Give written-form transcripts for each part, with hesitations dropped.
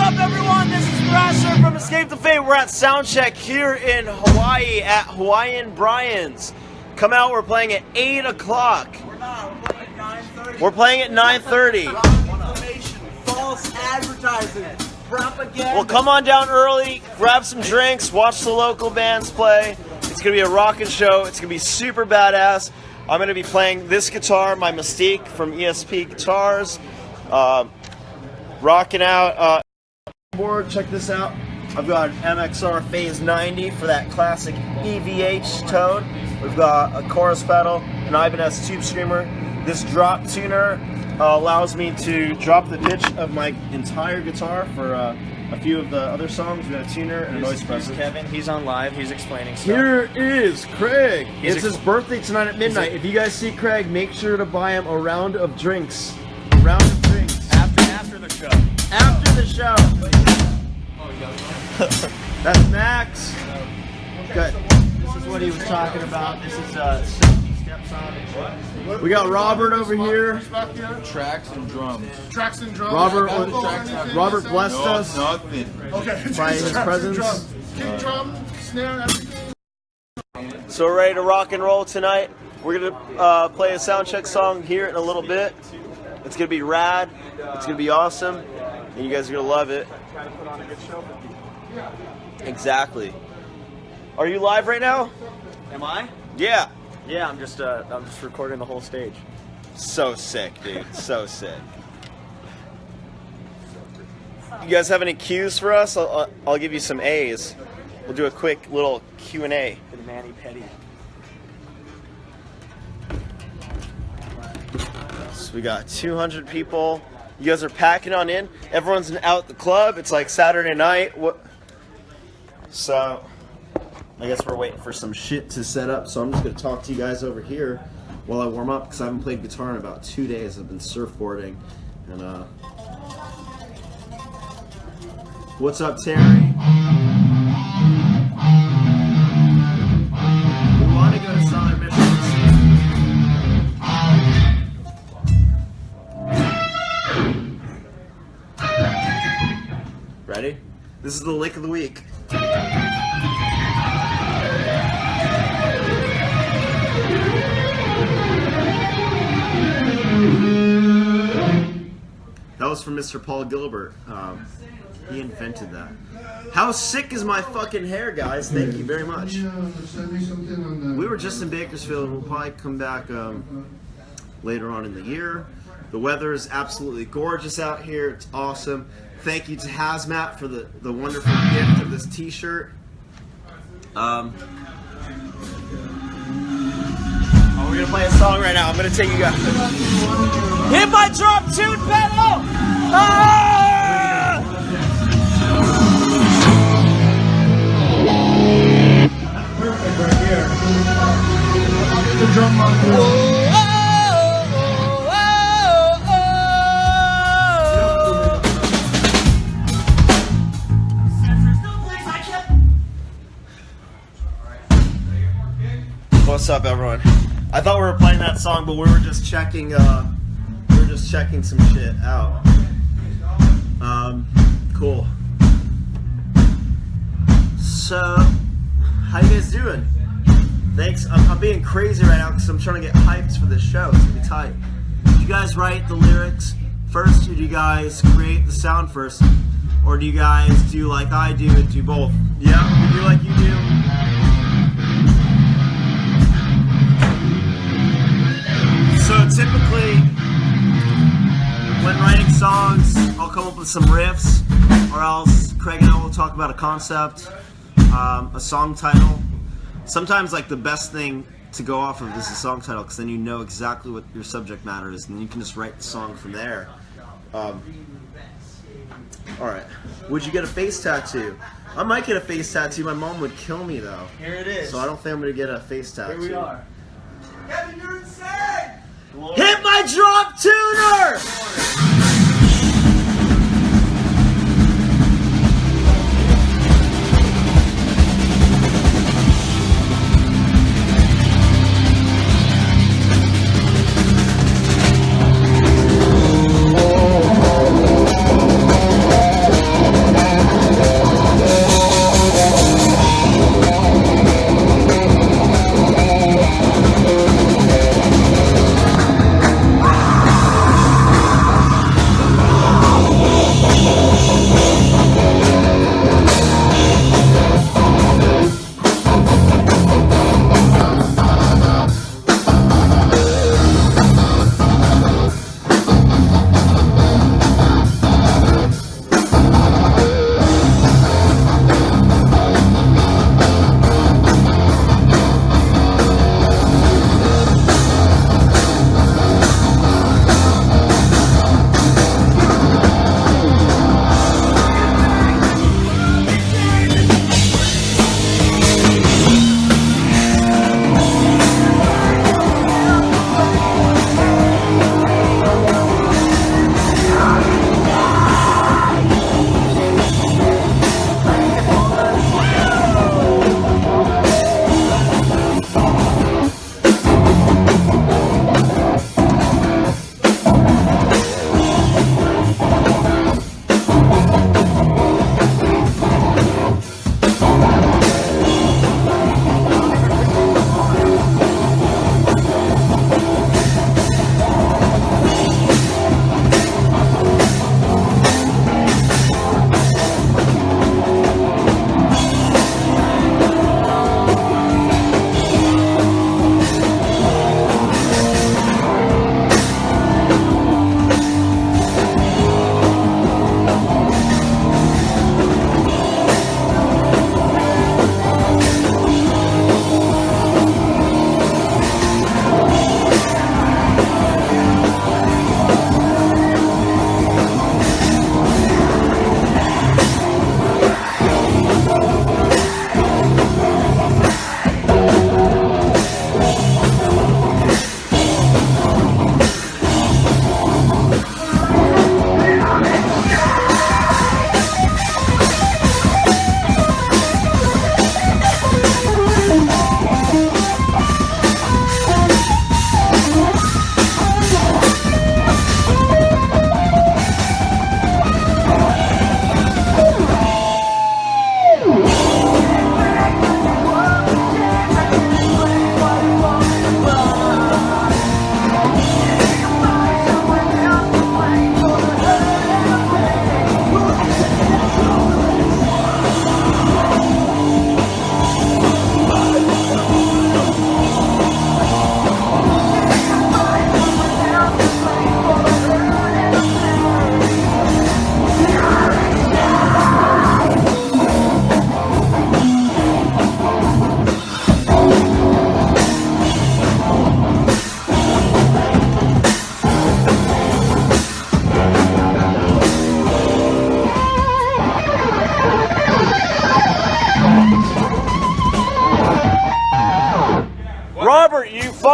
up, everyone? This is Thrasher from Escape the Fate. We're at Soundcheck here in Hawaii at Hawaiian Brian's. Come out, we're playing at 8 o'clock. We're not. We're playing at 9:30. We're playing at 9:30. Wrong information, false advertising, propaganda. Well, come on down early, grab some drinks, watch the local bands play. It's going to be a rockin' show. It's going to be super badass. I'm going to be playing this guitar, my Mystique from ESP Guitars. Rocking out. Board, check this out. I've got an MXR Phase 90 for that classic EVH tone. We've got a chorus pedal, an Ibanez tube screamer. This drop tuner allows me to drop the pitch of my entire guitar for a few of the other songs. We got a tuner and a noise suppressor. Kevin, he's on live. He's explaining stuff. Here is Craig. It's his birthday tonight at midnight. If you guys see Craig, make sure to buy him a round of drinks. A round of drinks. After the show. After the show. That's Max. Good. This is what he was talking about. This is 60 steps on. We got Robert over here. Tracks and drums. Tracks and drums. Robert blessed us Nothing. Okay. by his presence. Kick drum, snare, everything. So we're ready to rock and roll tonight. We're gonna play a soundcheck song here in a little bit. It's gonna be rad. It's gonna be awesome, and you guys are gonna love it. Trying to put on a good show for people. Exactly. Are you live right now? Am I? Yeah. Yeah, I'm just recording the whole stage. So sick, dude. So sick. You guys have any cues for us? I'll give you some A's. We'll do a quick little Q&A. For the Manny Petty. So we got 200 people. You guys are packing on in. Everyone's out at the club. It's like Saturday night. So I guess we're waiting for some shit to set up. So I'm just gonna talk to you guys over here while I warm up because I haven't played guitar in about 2 days. I've been surfboarding. And what's up, Terry? We want to go to Southern Michigan. Ready? This is the lick of the week. That was from Mr. Paul Gilbert. He invented that. How sick is my fucking hair, guys? Thank you very much. We were just in Bakersfield. We'll probably come back later on in the year. The weather is absolutely gorgeous out here. It's awesome. Thank you to Hazmat for the wonderful gift of this t-shirt. Oh, we're gonna play a song right now. I'm gonna take you guys. Hit my drop tune pedal! Ah! Perfect right here. The drum monkey. What's up, everyone? I thought we were playing that song, but we were just checking. Some shit out. Cool. So, how you guys doing? Thanks. I'm being crazy right now because I'm trying to get hyped for this show. It's gonna be tight. Did you guys write the lyrics first, or do you guys create the sound first, or do you guys do like I do and do both? Yeah, you do like you do. So typically, when writing songs, I'll come up with some riffs, or else Craig and I will talk about a concept, a song title. Sometimes, like, the best thing to go off of is the song title, because then you know exactly what your subject matter is, and then you can just write the song from there. Alright. Would you get a face tattoo? I might get a face tattoo. My mom would kill me, though. Here it is. So I don't think I'm going to get a face tattoo. Here we are. Kevin, you're insane! Hit my drop tuner!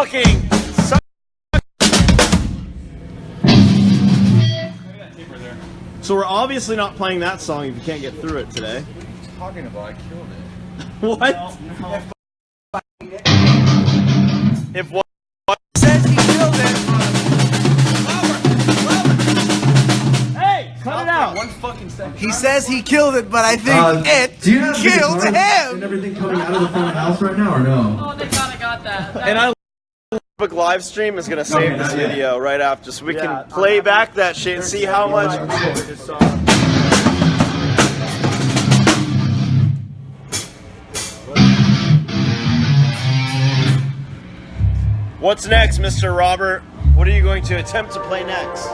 fucking suck. So we're obviously not playing that song if you can't get through it today. Talking about, I killed it. What? If what? Says he killed it. Hey, cut it out. 1 fucking second. He says he killed it, but I think it Do you have the killed guitar him. and everything coming out of the front of the house right now, or no? Oh, thank God I got that. And I Facebook live stream is gonna save this video right after, so we can play back that shit and see how much. What's next, Mr. Robert? What are you going to attempt to play next?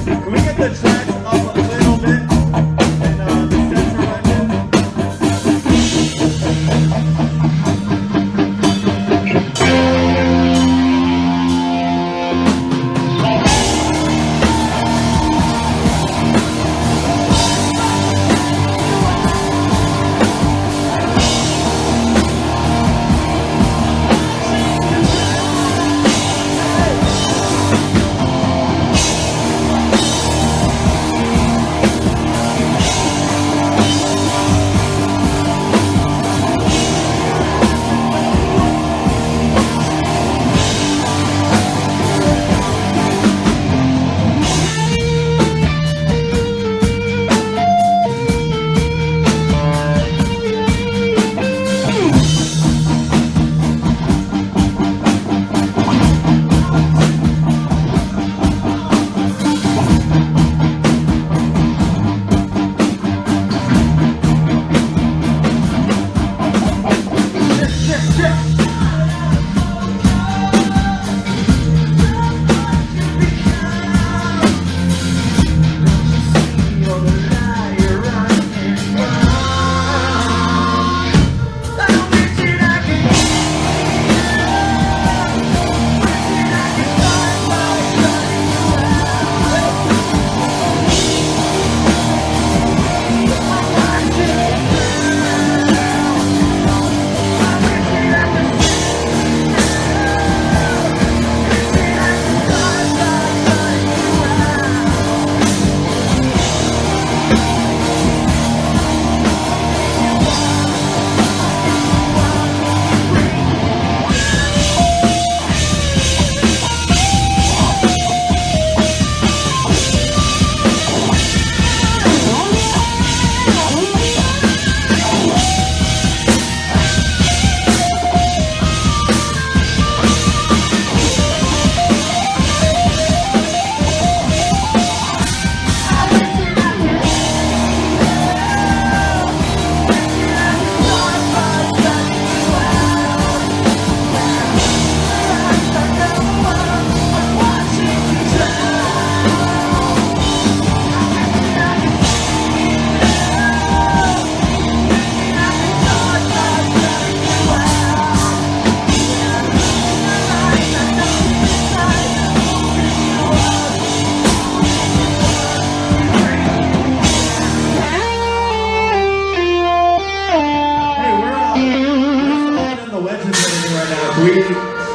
Can we get the tracks up a little bit? And the center right there?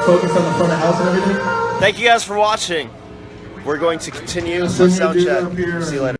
focus on the front of house and everything? Thank you guys for watching. We're going to continue with sound check. See you later.